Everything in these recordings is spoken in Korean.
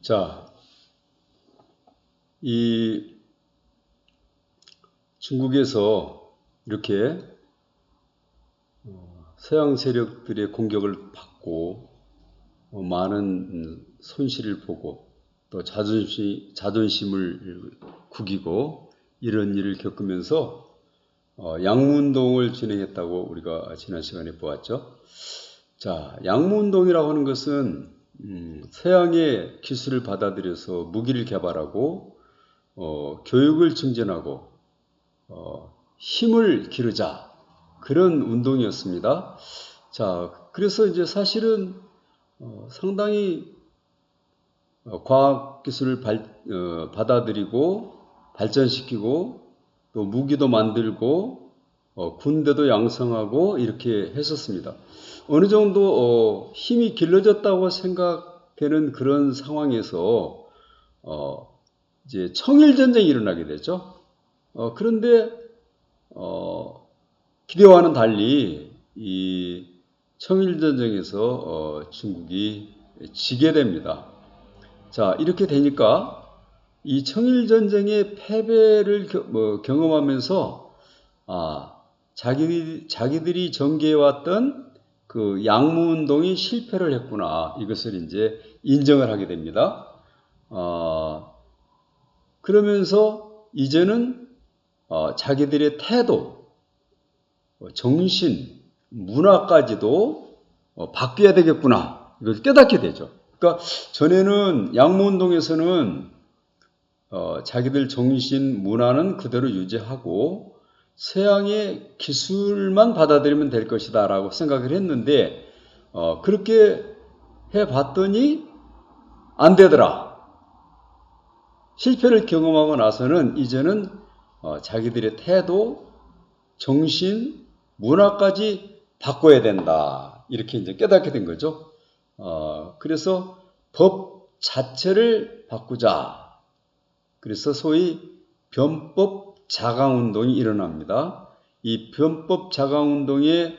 자, 이 중국에서 이렇게 서양 세력들의 공격을 받고 많은 손실을 보고 또 자존심을 구기고 이런 일을 겪으면서 양무운동을 진행했다고 우리가 지난 시간에 보았죠. 자, 양무운동이라고 하는 것은 서양의 기술을 받아들여서 무기를 개발하고 교육을 증진하고 힘을 기르자 그런 운동이었습니다. 자, 그래서 이제 사실은 상당히 과학 기술을 받아들이고 발전시키고 또 무기도 만들고 군대도 양성하고 이렇게 했었습니다. 어느 정도 힘이 길러졌다고 생각되는 그런 상황에서 이제 청일전쟁이 일어나게 되죠. 그런데 기대와는 달리 이 청일전쟁에서 중국이 지게 됩니다. 자, 이렇게 되니까 이 청일전쟁의 패배를 경험하면서 자기들이 전개해왔던 그 양무운동이 실패를 했구나. 이것을 이제 인정을 하게 됩니다. 그러면서 이제는 자기들의 태도, 정신, 문화까지도 바뀌어야 되겠구나. 이걸 깨닫게 되죠. 그러니까 전에는 양무운동에서는 자기들 정신, 문화는 그대로 유지하고 서양의 기술만 받아들이면 될 것이다 라고 생각을 했는데 그렇게 해봤더니 안 되더라. 실패를 경험하고 나서는 이제는 자기들의 태도, 정신, 문화까지 바꿔야 된다. 이렇게 이제 깨닫게 된 거죠. 그래서 법 자체를 바꾸자. 그래서 소위 변법 자강운동이 일어납니다. 이 변법 자강운동의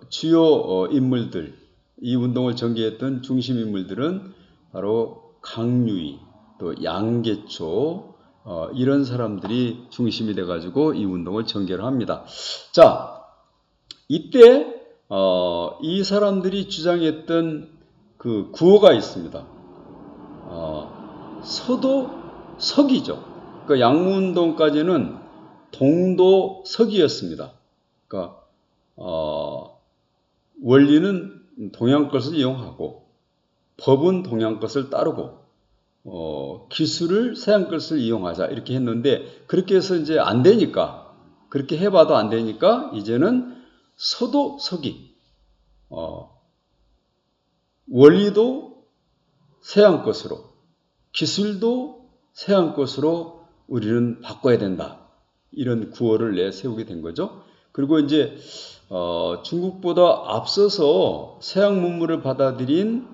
주요 인물들, 이 운동을 전개했던 중심 인물들은 바로 강유이, 또 양계초, 이런 사람들이 중심이 돼가지고 이 운동을 전개를 합니다. 자, 이때 이 사람들이 주장했던 그 구호가 있습니다. 서도 서기죠. 그러니까 양무운동까지는 동도 서기였습니다. 그러니까 원리는 동양 것을 이용하고 법은 동양 것을 따르고 기술을 서양 것을 이용하자 이렇게 했는데 그렇게 해서 이제 안 되니까 그렇게 해봐도 안 되니까 이제는 서도 서기 원리도 서양 것으로 기술도 서양 것으로 우리는 바꿔야 된다. 이런 구호를 내세우게 된 거죠. 그리고 이제 중국보다 앞서서 서양 문물을 받아들인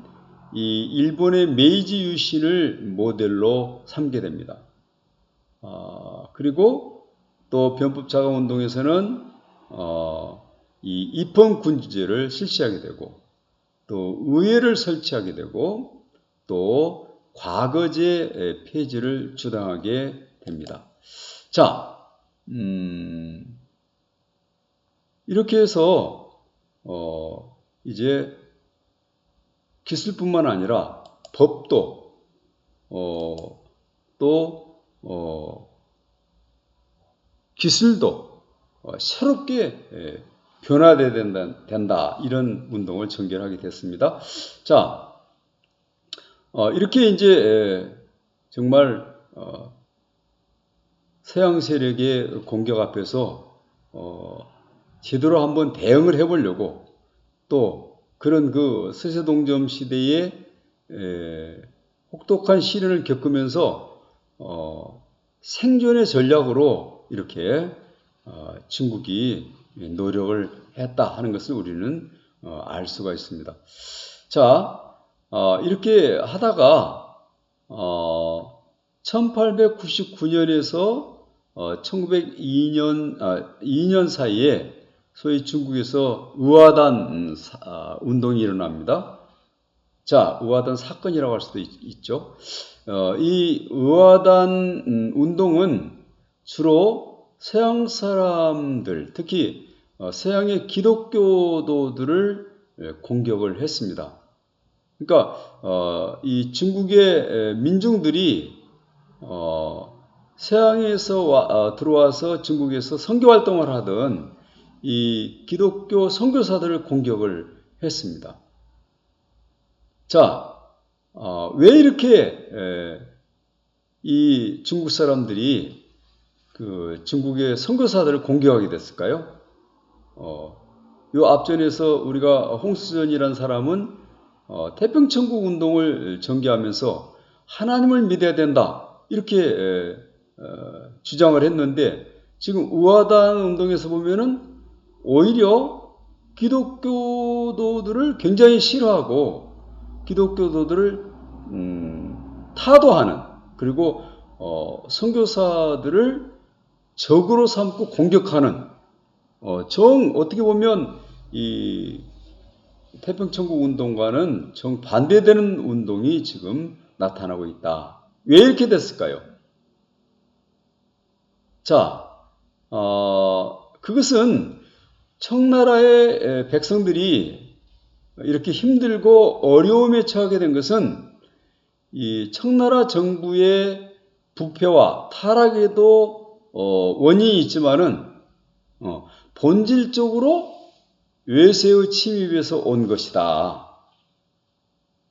이 일본의 메이지 유신을 모델로 삼게 됩니다. 그리고 또 변법자강운동에서는 이 입헌군주제를 실시하게 되고 또 의회를 설치하게 되고 또 과거제 폐지를 주장하게 됩니다. 자, 이렇게 해서 이제 기술뿐만 아니라 법도 또 기술도 새롭게 변화돼야 된다 이런 운동을 전개하게 됐습니다. 자, 이렇게 이제 정말 서양 세력의 공격 앞에서 제대로 한번 대응을 해보려고 또 그런 그 서세동점 시대의 혹독한 시련을 겪으면서 생존의 전략으로 이렇게 중국이 노력을 했다 하는 것을 우리는 알 수가 있습니다. 자, 이렇게 하다가 1899년에서 1902년 사이에 소위 중국에서 의화단 운동이 일어납니다. 자, 의화단 사건이라고 할 수도 있죠. 이 의화단 운동은 주로 서양 사람들, 특히 서양의 기독교도들을 공격을 했습니다. 그러니까 이 중국의 민중들이 서양에서 들어와서 중국에서 선교 활동을 하던 이 기독교 선교사들을 공격을 했습니다. 자, 왜 이렇게 이 중국 사람들이 그 중국의 선교사들을 공격하게 됐을까요? 요 앞전에서 우리가 홍수전이라는 사람은 태평천국 운동을 전개하면서 하나님을 믿어야 된다 이렇게 주장을 했는데 지금 의화단 운동에서 보면은 오히려 기독교도들을 굉장히 싫어하고 기독교도들을 타도하는 그리고 선교사들을 적으로 삼고 공격하는 어떻게 보면 이 태평천국 운동과는 정반대되는 운동이 지금 나타나고 있다. 왜 이렇게 됐을까요? 자, 그것은 청나라의 백성들이 이렇게 힘들고 어려움에 처하게 된 것은 이 청나라 정부의 부패와 타락에도 원인이 있지만은 본질적으로 외세의 침입에서 온 것이다.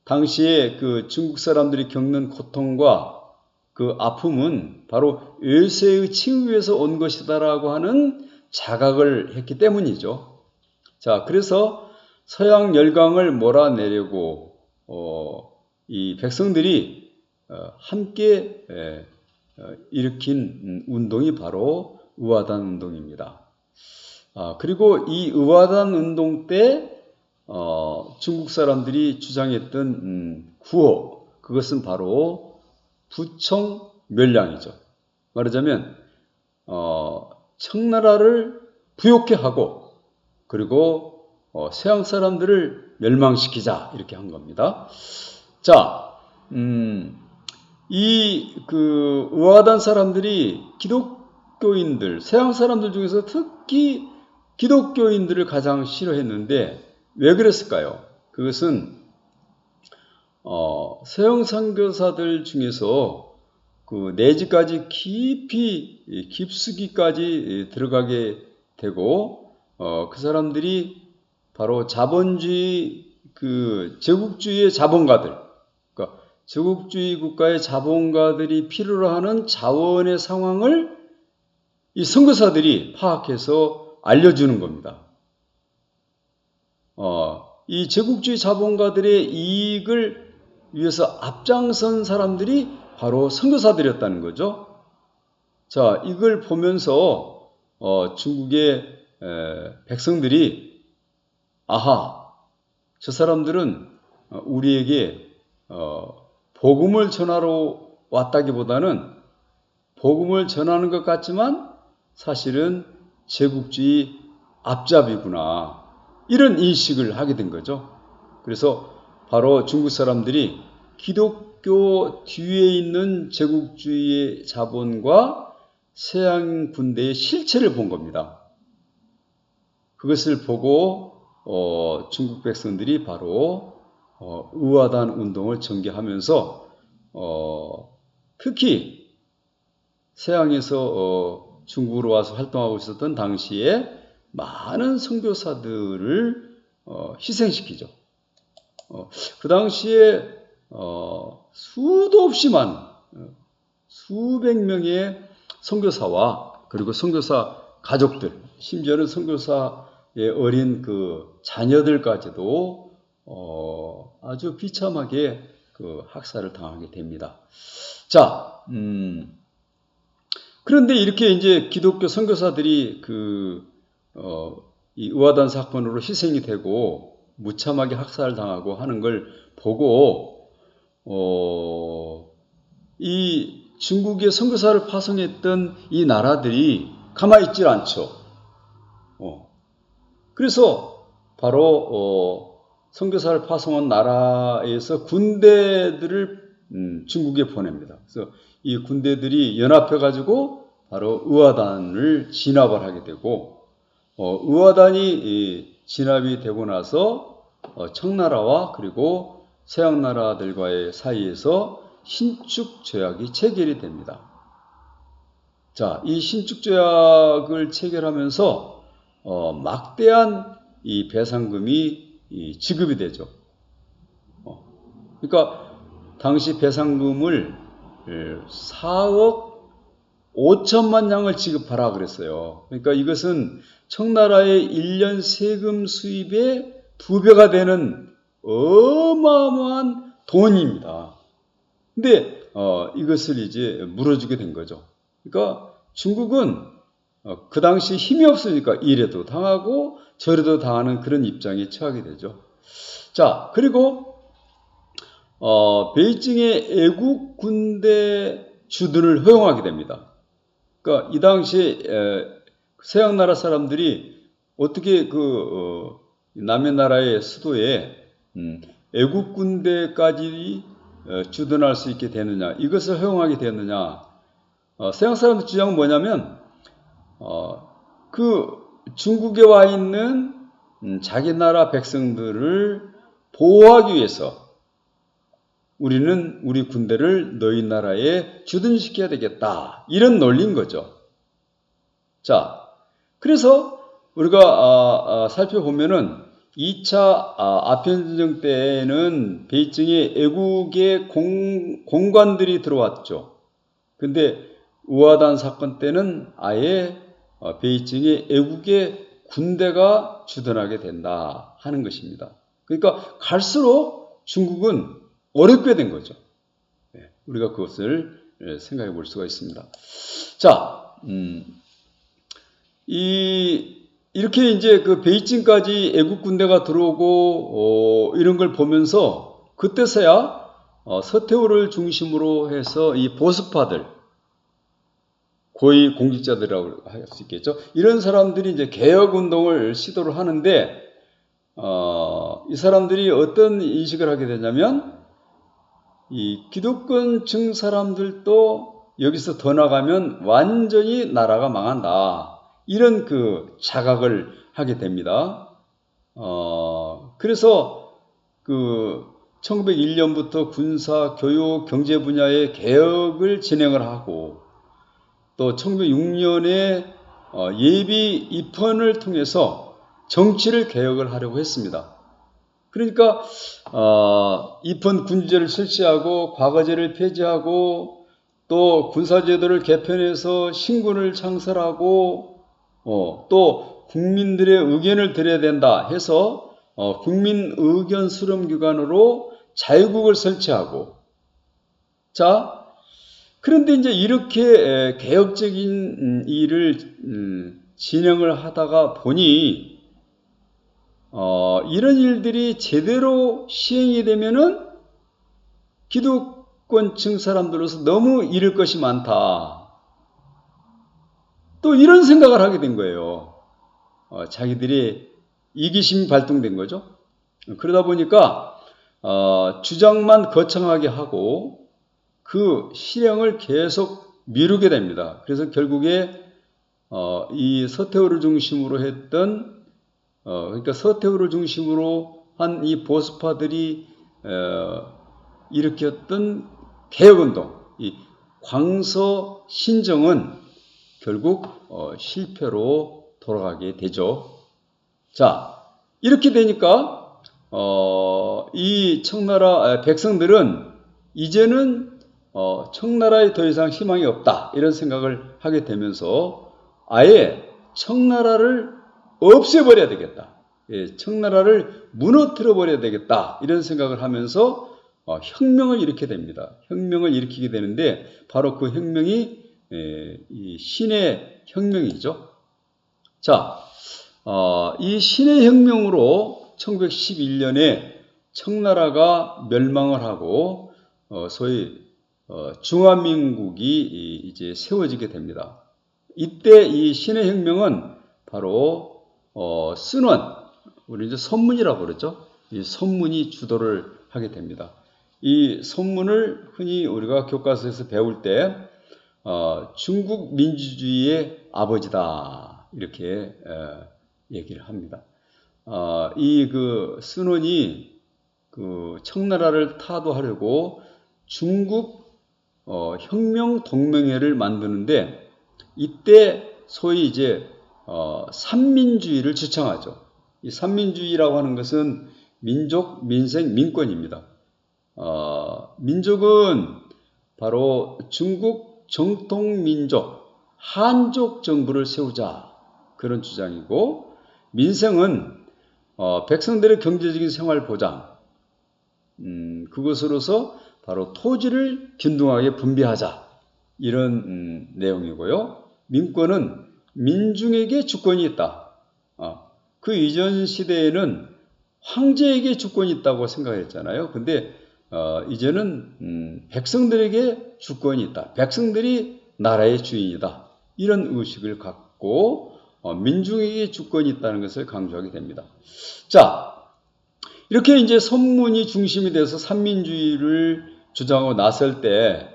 당시에 그 중국 사람들이 겪는 고통과 그 아픔은 바로 외세의 침입에서 온 것이다라고 하는 자각을 했기 때문이죠. 자, 그래서 서양 열강을 몰아내려고 이 백성들이 함께 일으킨 운동이 바로 의화단 운동입니다. 그리고 이 의화단 운동 때 중국 사람들이 주장했던 구호, 그것은 바로 부청 멸량이죠. 말하자면 청나라를 부욕해 하고 그리고 서양 사람들을 멸망시키자 이렇게 한 겁니다. 자, 그 의화단 사람들이 기독교인들, 서양 사람들 중에서 특히 기독교인들을 가장 싫어했는데 왜 그랬을까요? 그것은 서양 선교사들 중에서 그 내지까지 깊숙이까지 들어가게 되고 그 사람들이 바로 자본주의 그 제국주의의 자본가들, 그러니까 제국주의 국가의 자본가들이 필요로 하는 자원의 상황을 이 선교사들이 파악해서 알려주는 겁니다. 이 제국주의 자본가들의 이익을 위해서 앞장선 사람들이 바로 선교사들이었다는 거죠. 자, 이걸 보면서 중국의 백성들이 아하, 저 사람들은 우리에게 복음을 전하러 왔다기보다는 복음을 전하는 것 같지만 사실은 제국주의 앞잡이구나. 이런 인식을 하게 된 거죠. 그래서 바로 중국 사람들이 기독교 뒤에 있는 제국주의의 자본과 서양 군대의 실체를 본 겁니다. 그것을 보고 중국 백성들이 바로 의화단 운동을 전개하면서 특히 서양에서 중국으로 와서 활동하고 있었던 당시에 많은 선교사들을 희생시키죠. 그 당시에 수도 없이 많은 수백 명의 선교사와 그리고 선교사 가족들, 심지어는 선교사의 어린 그 자녀들까지도 아주 비참하게 그 학살을 당하게 됩니다. 자, 그런데 이렇게 이제 기독교 선교사들이 이 의화단 사건으로 희생이 되고 무참하게 학살을 당하고 하는 걸 보고 이 중국의 선교사를 파송했던 이 나라들이 가만히 있질 않죠. 그래서 바로 선교사를 파송한 나라에서 군대들을 중국에 보냅니다. 그래서 이 군대들이 연합해가지고 바로 의화단을 진압을 하게 되고, 의화단이 진압이 되고 나서 청나라와 그리고 서양나라들과의 사이에서 신축조약이 체결이 됩니다. 자, 이 신축조약을 체결하면서 막대한 이 배상금이 지급이 되죠. 그러니까 당시 배상금을 4억 5천만 양을 지급하라 그랬어요. 그러니까 이것은 청나라의 1년 세금 수입의 2배가 되는 어마어마한 돈입니다. 근데 이것을 이제 물어주게 된 거죠. 그러니까 중국은 그 당시 힘이 없으니까 이래도 당하고 저래도 당하는 그런 입장에 처하게 되죠. 자, 그리고 베이징의 애국 군대 주둔을 허용하게 됩니다. 그러니까 이 당시에 서양 나라 사람들이 어떻게 남의 나라의 수도에 애국 군대까지 주둔할 수 있게 되느냐, 이것을 허용하게 되었느냐. 서양 사람들 주장은 뭐냐면 그 중국에 와 있는 자기 나라 백성들을 보호하기 위해서 우리는 우리 군대를 너희 나라에 주둔시켜야 되겠다. 이런 논리인 거죠. 자, 그래서 우리가 살펴보면은 2차 아편전쟁 때에는 베이징에 애국의 공관들이 들어왔죠. 근데 의화단 사건 때는 아예 베이징에 애국의 군대가 주둔하게 된다 하는 것입니다. 그러니까 갈수록 중국은 어렵게 된 거죠. 우리가 그것을 생각해 볼 수가 있습니다. 자, 이렇게 이제 그 베이징까지 애국 군대가 들어오고 이런 걸 보면서 그때서야 서태후를 중심으로 해서 이 보수파들, 고위 공직자들이라고 할 수 있겠죠. 이런 사람들이 이제 개혁 운동을 시도를 하는데 이 사람들이 어떤 인식을 하게 되냐면 이 기득권층 사람들도 여기서 더 나가면 완전히 나라가 망한다. 이런 그 자각을 하게 됩니다. 그래서 그 1901년부터 군사, 교육, 경제 분야의 개혁을 진행을 하고 또 1906년에 예비 입헌을 통해서 정치를 개혁을 하려고 했습니다. 그러니까 입헌 군제를 설치하고 과거제를 폐지하고 또 군사제도를 개편해서 신군을 창설하고 또 국민들의 의견을 들어야 된다 해서 국민 의견 수렴 기관으로 자유국을 설치하고 자 그런데 이제 이렇게 개혁적인 일을 진행을 하다가 보니 이런 일들이 제대로 시행이 되면은 기득권층 사람들로서 너무 잃을 것이 많다. 또 이런 생각을 하게 된 거예요. 자기들이 이기심이 발동된 거죠. 그러다 보니까 주장만 거창하게 하고 그 실행을 계속 미루게 됩니다. 그래서 결국에 이 서태후를 중심으로 했던 그러니까 서태후를 중심으로 한 이 보수파들이 일으켰던 개혁운동, 이 광서 신정은 결국 실패로 돌아가게 되죠. 자, 이렇게 되니까 이 청나라 백성들은 이제는 청나라에 더 이상 희망이 없다 이런 생각을 하게 되면서 아예 청나라를 없애버려야 되겠다. 청나라를 무너뜨려 버려야 되겠다. 이런 생각을 하면서 혁명을 일으키게 됩니다. 혁명을 일으키게 되는데 바로 그 혁명이 이 신의 혁명이죠. 자, 이 신의 혁명으로 1911년에 청나라가 멸망을 하고 소위 중화민국이 이제 세워지게 됩니다. 이때 이 신의 혁명은 바로 순원, 우리 이제 선문이라고 그러죠. 이 선문이 주도를 하게 됩니다. 이 선문을 흔히 우리가 교과서에서 배울 때 중국 민주주의의 아버지다 이렇게 얘기를 합니다. 이 순원이 청나라를 타도하려고 중국 혁명 동맹회를 만드는데 이때 소위 이제 삼민주의를 주창하죠. 이 삼민주의라고 하는 것은 민족, 민생, 민권입니다. 민족은 바로 중국 정통민족 한족 정부를 세우자 그런 주장이고, 민생은 백성들의 경제적인 생활 보장, 그것으로서 바로 토지를 균등하게 분배하자 이런 내용이고요. 민권은 민중에게 주권이 있다. 그 이전 시대에는 황제에게 주권이 있다고 생각했잖아요. 근데 이제는 백성들에게 주권이 있다. 백성들이 나라의 주인이다. 이런 의식을 갖고 민중에게 주권이 있다는 것을 강조하게 됩니다. 자, 이렇게 이제 선문이 중심이 돼서 삼민주의를 주장하고 나설 때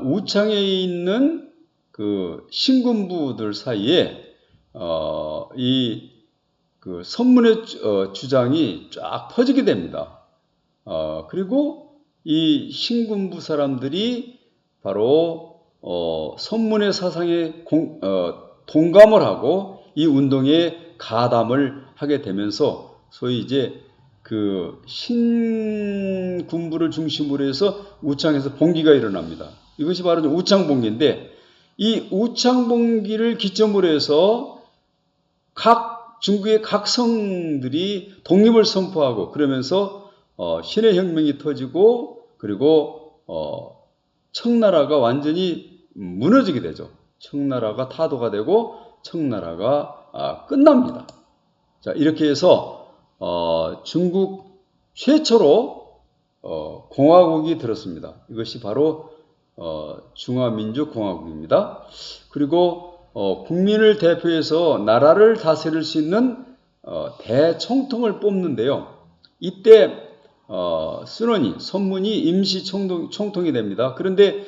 우창에 있는 그 신군부들 사이에 이 선문의 주장이 쫙 퍼지게 됩니다. 그리고 이 신군부 사람들이 바로 선문의 사상에 동감을 하고 이 운동에 가담을 하게 되면서 소위 이제 그 신군부를 중심으로 해서 우창에서 봉기가 일어납니다. 이것이 바로 우창봉기인데, 이 우창봉기를 기점으로 해서 중국의 각 성들이 독립을 선포하고 그러면서 신의 혁명이 터지고, 그리고 청나라가 완전히 무너지게 되죠. 청나라가 타도가 되고 청나라가 끝납니다. 자, 이렇게 해서 중국 최초로 공화국이 들었습니다. 이것이 바로 중화민주공화국입니다. 그리고 국민을 대표해서 나라를 다스릴 수 있는 대총통을 뽑는데요. 이때 선문이 임시 총통이 됩니다. 그런데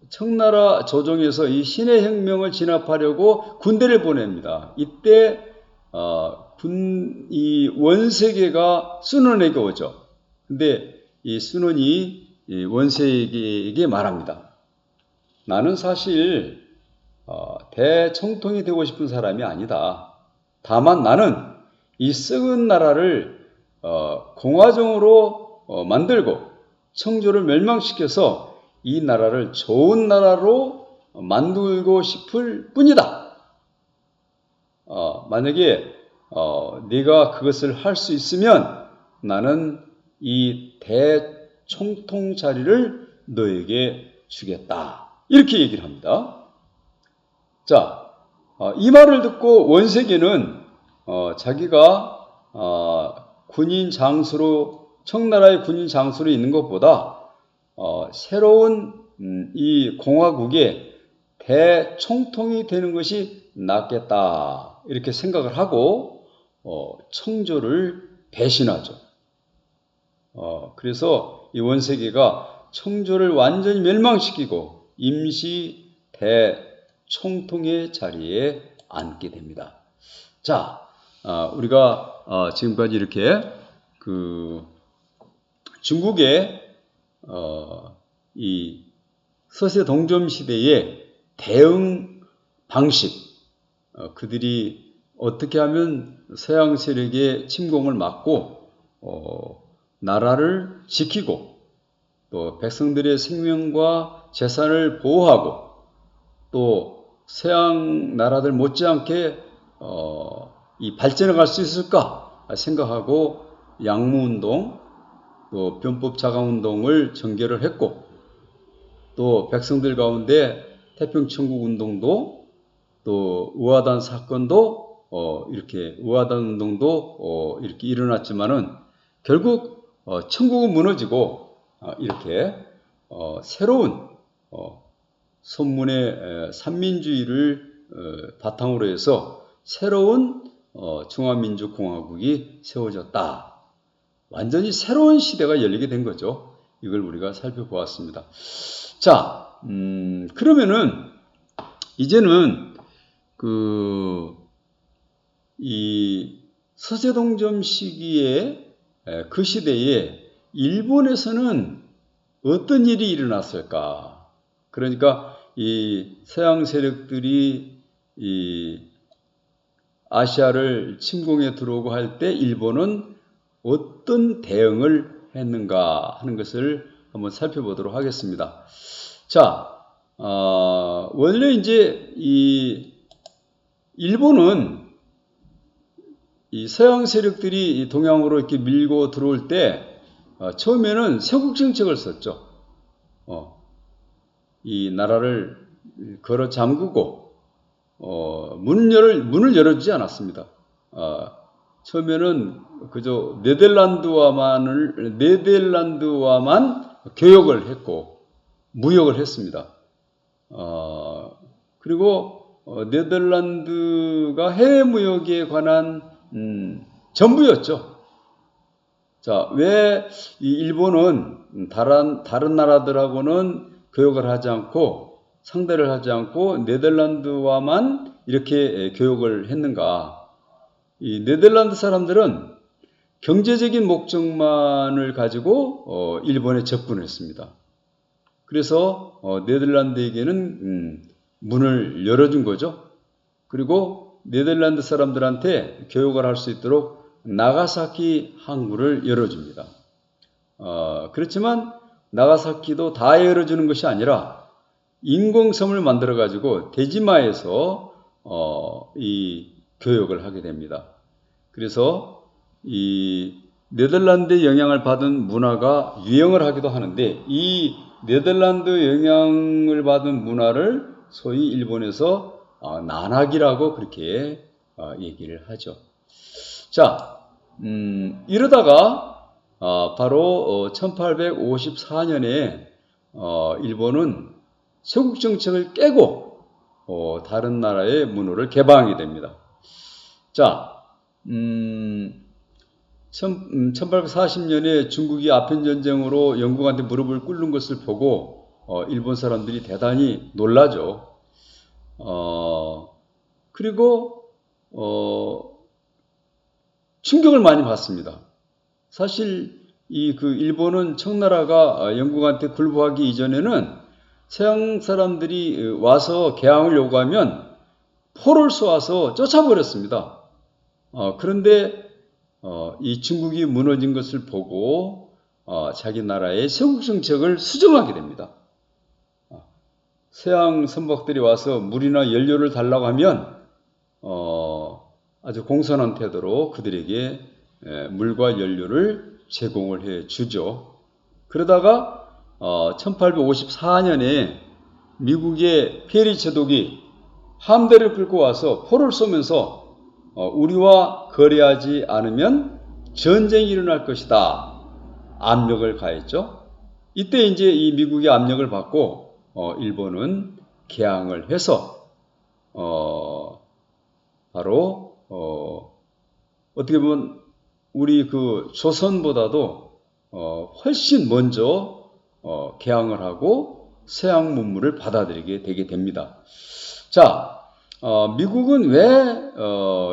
청나라 조정에서 이 신의 혁명을 진압하려고 군대를 보냅니다. 이때 이 원세계가 순원에게 오죠. 근데 이 순원이 원세계에게 말합니다. 나는 사실 대총통이 되고 싶은 사람이 아니다. 다만 나는 이 썩은 나라를 공화정으로 만들고 청조를 멸망시켜서 이 나라를 좋은 나라로 만들고 싶을 뿐이다. 만약에 네가 그것을 할 수 있으면 나는 이 대총통 자리를 너에게 주겠다. 이렇게 얘기를 합니다. 자, 이 말을 듣고 원세계는 자기가 군인 장수로, 청나라의 군인 장수로 있는 것보다 새로운 이 공화국의 대총통이 되는 것이 낫겠다 이렇게 생각을 하고 청조를 배신하죠. 그래서 이 원세계가 청조를 완전히 멸망시키고 임시 대총통의 자리에 앉게 됩니다. 자, 우리가 지금까지 이렇게 중국의 이 서세 동점 시대의 대응 방식, 그들이 어떻게 하면 서양 세력의 침공을 막고 나라를 지키고 또 백성들의 생명과 재산을 보호하고 또 서양 나라들 못지않게 이 발전해 갈 수 있을까 생각하고 양무운동 또 변법자강운동을 전개를 했고, 또 백성들 가운데 태평천국운동도 또 의화단 사건도 이렇게 의화단 운동도 이렇게 일어났지만은 결국 천국은 무너지고 이렇게 새로운 선문의 삼민주의를 바탕으로 해서 새로운 중화민주공화국이 세워졌다. 완전히 새로운 시대가 열리게 된 거죠. 이걸 우리가 살펴보았습니다. 자, 그러면은 이제는 이 서세동점 시기에 그 시대에 일본에서는 어떤 일이 일어났을까? 그러니까 이 서양 세력들이 이 아시아를 침공해 들어오고 할 때 일본은 어떤 대응을 했는가 하는 것을 한번 살펴보도록 하겠습니다. 자, 원래 이제 이 일본은 이 서양 세력들이 동양으로 이렇게 밀고 들어올 때 처음에는 세국 정책을 썼죠. 이 나라를 걸어 잠그고 문을 열어주지 않았습니다. 처음에는 그저 네덜란드와만 교역을 했고 무역을 했습니다. 그리고 네덜란드가 해외 무역에 관한 전부였죠. 자, 왜 이 일본은 다른 나라들하고는 교역을 하지 않고 상대를 하지 않고 네덜란드와만 이렇게 교역을 했는가? 이 네덜란드 사람들은 경제적인 목적만을 가지고 일본에 접근했습니다. 그래서 네덜란드에게는 문을 열어준 거죠. 그리고 네덜란드 사람들한테 교역을 할 수 있도록 나가사키 항구를 열어줍니다. 그렇지만 나가사키도 다 열어주는 것이 아니라 인공섬을 만들어가지고 대지마에서 이 교역을 하게 됩니다. 그래서 이 네덜란드 영향을 받은 문화가 유행을 하기도 하는데 이 네덜란드 영향을 받은 문화를 소위 일본에서 난학이라고 그렇게 얘기를 하죠. 자, 이러다가 바로 1854년에 일본은 세국 정책을 깨고 다른 나라의 문호를 개방하게 됩니다. 자, 1840년에 중국이 아편전쟁으로 영국한테 무릎을 꿇는 것을 보고 일본 사람들이 대단히 놀라죠. 그리고 충격을 많이 받습니다. 사실 일본은 청나라가 영국한테 굴복하기 이전에는 서양 사람들이 와서 개항을 요구하면 포를 쏘아서 쫓아버렸습니다. 그런데 이 중국이 무너진 것을 보고 자기 나라의 세국 정책을 수정하게 됩니다. 서양 선박들이 와서 물이나 연료를 달라고 하면 아주 공손한 태도로 그들에게 물과 연료를 제공을 해 주죠. 그러다가 1854년에 미국의 페리 제독이 함대를 끌고 와서 포를 쏘면서 우리와 거래하지 않으면 전쟁이 일어날 것이다. 압력을 가했죠. 이때 이제 이 미국의 압력을 받고 일본은 개항을 해서 바로 어떻게 보면 우리 조선보다도 훨씬 먼저 개항을 하고 서양 문물을 받아들이게 되게 됩니다. 자, 미국은 왜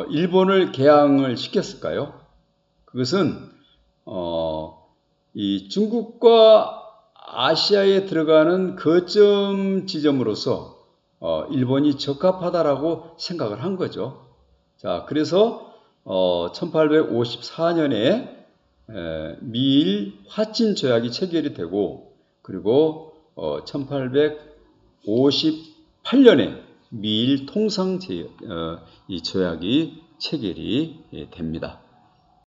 일본을 개항을 시켰을까요? 그것은 이 중국과 아시아에 들어가는 거점 지점으로서 일본이 적합하다라고 생각을 한 거죠. 자, 그래서 1854년에 미일 화친 조약이 체결이 되고 그리고 1858년에 미일 통상 이 조약이 체결이 됩니다.